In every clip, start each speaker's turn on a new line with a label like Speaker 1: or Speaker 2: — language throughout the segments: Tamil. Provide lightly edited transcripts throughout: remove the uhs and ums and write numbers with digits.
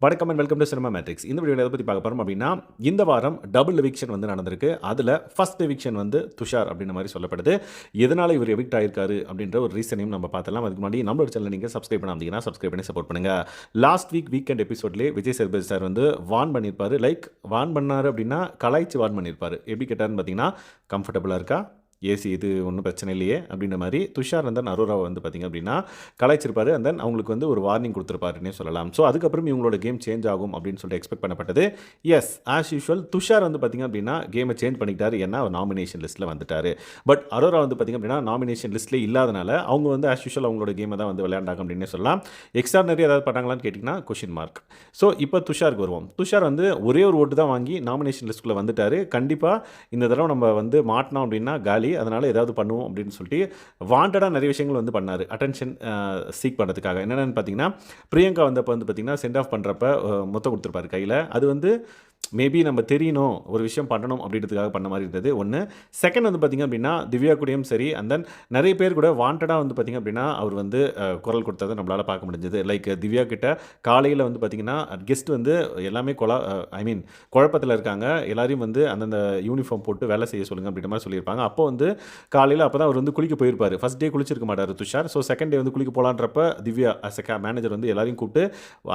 Speaker 1: வணக்கம் and welcome to cinema matrix. இந்த வீடியோவில் எதை பற்றி பார்க்க போகிறோம் அப்படின்னா, இந்த வாரம் டபுள் எவிக்ஷன் வந்து நடந்திருக்கு. அதில் ஃபர்ஸ்ட் எவிக்ஷன் வந்து துஷார் அப்படின்ற மாதிரி சொல்லப்படுது. எதனால் இவர் எவிக்ட் ஆயிருக்காரு அப்படின்ற ஒரு ரீசனையும் நம்ம பார்த்தலாம். அதுக்கு முன்னாடி நம்மளோட சேனல் நீங்கள் சப்ஸ்கிரைப் பண்ணாமீங்கன்னா சப்ஸ்கிரைப் பண்ணி சப்போர்ட் பண்ணுங்கள். லாஸ்ட் வீக்கெண்ட் எபிசோட்லேயே விஜய் சேதுபதி சார் வந்து வார்ன் பண்ணியிருப்பார். வார்ன் பண்ணார் அப்படின்னா கலாய்ச்சி வார்ன் பண்ணியிருப்பார். எப்படி கேட்டார்னு பார்த்தீங்கன்னா, கம்ஃபர்டபுளாக இருக்கா, ஏசி இது ஒன்றும் பிரச்சனை இல்லையே அப்படின்ற மாதிரி துஷார் அண்ட் தென் அரோராவை வந்து பார்த்திங்க அப்படின்னா கலாய்ச்சிருப்பாரு. அண்ட் தென் அவங்களுக்கு வந்து ஒரு வார்னிங் கொடுத்துருப்பாருன்னே சொல்லலாம். ஸோ அதுக்கப்புறம் இவங்களோட கேம் சேஞ்ச் ஆகும் அப்படின்னு சொல்லிட்டு எக்ஸ்பெக்ட் பண்ணப்பட்டது. எஸ், ஆஸ் யூஷுவல் துஷார் வந்து பார்த்திங்க அப்படின்னா கேமை சேஞ்ச் பண்ணிக்கிட்டாரு. ஏன்னா அவர் நாமினேஷன் லிஸ்ட்டில் வந்துட்டார். பட் அரோரா வந்து பார்த்திங்க அப்படின்னா நாமினேஷன் லிஸ்ட்லேயே இல்லாதனால அவங்க வந்து ஆஸ் யூஷுவல் அவங்களோட கேமை தான் வந்து விளையாண்டாங்க அப்படின்னே சொல்லலாம். எக்ஸ்ட்ரானரி ஏதாவது பண்ணாங்களான்னு கேட்டிங்கன்னா கொஷின் மார்க். ஸோ இப்போ துஷாருக்கு வருவோம். துஷார் வந்து ஒரே ஒரு ஓட்டு தான் வாங்கி நாமினேஷன் லிஸ்ட்டுக்குள்ளே வந்துட்டார். கண்டிப்பாக இந்த தடவை நம்ம வந்து மாட்டினோம் அப்படின்னா காலி, அதனால் ஏதாவது பண்ணுவோம் அப்படின்னு சொல்லிட்டு வாண்டடாக நிறைய விஷயங்கள் வந்து பண்ணார். அட்டென்ஷன் சீக் பண்ணுறதுக்காக. என்னென்னு பார்த்தீங்கன்னா, பிரியங்கா வந்தப்போ வந்து பார்த்திங்கன்னா சென்ட் ஆஃப் பண்ணுறப்ப மொத்தம் கொடுத்துருப்பாரு கையில். அது வந்து மேபி நம்ம தெரியணும், ஒரு விஷயம் பண்ணணும் அப்படின்றதுக்காக பண்ண மாதிரி இருந்தது ஒன்று. செகண்ட் வந்து பார்த்திங்க அப்படின்னா திவ்யா கூடயும் சரி, அண்ட் தென் நிறைய பேர் கூட வாண்டடாக வந்து பார்த்திங்க அப்படின்னா அவர் வந்து குரல் கொடுத்ததை நம்மளால் பார்க்க முடிஞ்சது. லைக் திவ்யா கிட்ட காலையில் வந்து பார்த்திங்கன்னா கெஸ்ட் வந்து எல்லாமே குழப்பத்தில் இருக்காங்க, எல்லாரையும் வந்து அந்தந்த யூனிஃபார்ம் போட்டு வேலை செய்ய சொல்லுங்கள் அப்படின்ற மாதிரி சொல்லியிருப்பாங்க. அப்போ வந்து காலையில் அப்போ தான் அவர் வந்து குளிக்க போயிருப்பார். ஃபஸ்ட் டே குளிச்சிருக்க மாட்டார் துஷார். ஸோ செகண்ட் டே வந்து குளிக்க போகலான்றப்ப திவ்யா அஸ் எ மேனேஜர் வந்து எல்லாரையும் கூப்பிட்டு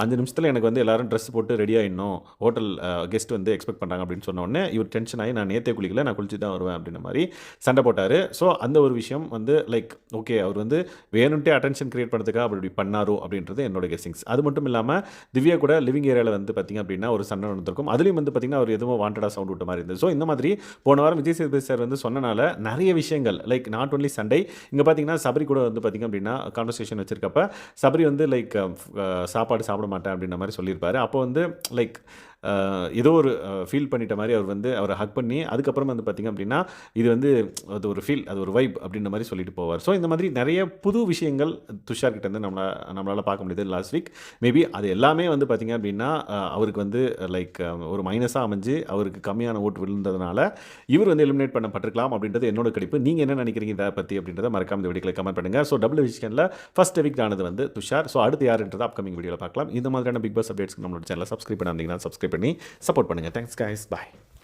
Speaker 1: 5 நிமிஷத்தில் எனக்கு வந்து எல்லாரும் ட்ரெஸ் போட்டு ரெடி ஆகிடணும், ஹோட்டல் கெஸ்ட் வந்து எக்ஸ்பெக்ட் பண்ணுறாங்க அப்படின்னு சொன்ன உடனே இவர் டென்ஷன் ஆகி நான் நேற்றே குளிக்கல, நான் குளிச்சு தான் வருவேன் அப்படின்ற மாதிரி சண்டை போட்டார். ஸோ அந்த ஒரு விஷயம் வந்து லைக் ஓகே, அவர் வந்து வேணும்ட்டே அட்டென்ஷன் கிரியேட் பண்ணுறதுக்காக அப்படி பண்ணாரோ அப்படின்றது என்னோட கெஸ்ஸிங்ஸ். அது மட்டும் இல்லாமல் திவ்யா கூட லிவிங் ஏரியாவில் வந்து பார்த்திங்க அப்படின்னா ஒரு சண்டை நடந்திருக்கும். அதுலேயும் வந்து பார்த்திங்கன்னா அவர் எதுவும் வாண்டடாக சவுண்ட் விட்ட மாதிரி இருந்தது. ஸோ இந்த மாதிரி போன வாரம் விஜய் சேதுபதி சார் வந்து சொன்னனால நிறைய விஷயங்கள் லைக் நாட் ஒன்லி சண்டை. இங்கே பார்த்தீங்கன்னா சபரி கூட வந்து பார்த்திங்க அப்படின்னா கான்வர்சேஷன் வச்சிருக்கப்ப சபரி வந்து லைக் சாப்பாடு சாப்பிட மாட்டேன் அப்படின்ற மாதிரி சொல்லியிருப்பாரு. அப்போ வந்து லைக் ஏதோ ஒரு ஃபீல் பண்ணிட்ட மாதிரி அவர் வந்து அவரை ஹக் பண்ணி அதுக்கப்புறம் வந்து பார்த்திங்க அப்படின்னா இது வந்து அது ஒரு ஃபீல், அது ஒரு வைப் அப்படின்ற மாதிரி சொல்லிட்டு போவார். ஸோ இந்த மாதிரி நிறைய புது விஷயங்கள் துஷார் கிட்ட வந்து நம்மளால் பார்க்க முடியுது லாஸ்ட் வீக். மேபி அது எல்லாமே வந்து பார்த்திங்க அப்படின்னா அவருக்கு வந்து லைக் ஒரு மைனஸாக அமைஞ்சு அவருக்கு கம்மியான ஓட்டு விழுந்ததுனால இவர் வந்து எலிமினேட் பண்ணப்பட்டிருக்கலாம் அப்படின்றது என்னோட கணிப்பு. நீங்கள் என்ன நினைக்கிறீங்க இதை பற்றி அப்படின்றத மறக்காம இந்த வீடியோவில் கமெண்ட் பண்ணுங்கள். ஸோ டபுள் எவிக்ஷனில் ஃபர்ஸ்ட் எவிக்ட் ஆனது வந்து துஷார். ஸோ அடுத்து யாருன்றது அப்கமிங் வீடியோவில் பார்க்கலாம். இந்த மாதிரியான பிக் பாஸ் அப்டேட்ஸ்க்கு நம்மளோட சேனலை சப்ஸ்கிரைப் பண்ணாதீங்கன்னா சப்ஸ்கிரைப் பண்ணி சப்போர்ட் பண்ணுங்கள். தேங்க்ஸ் கைஸ், பாய்.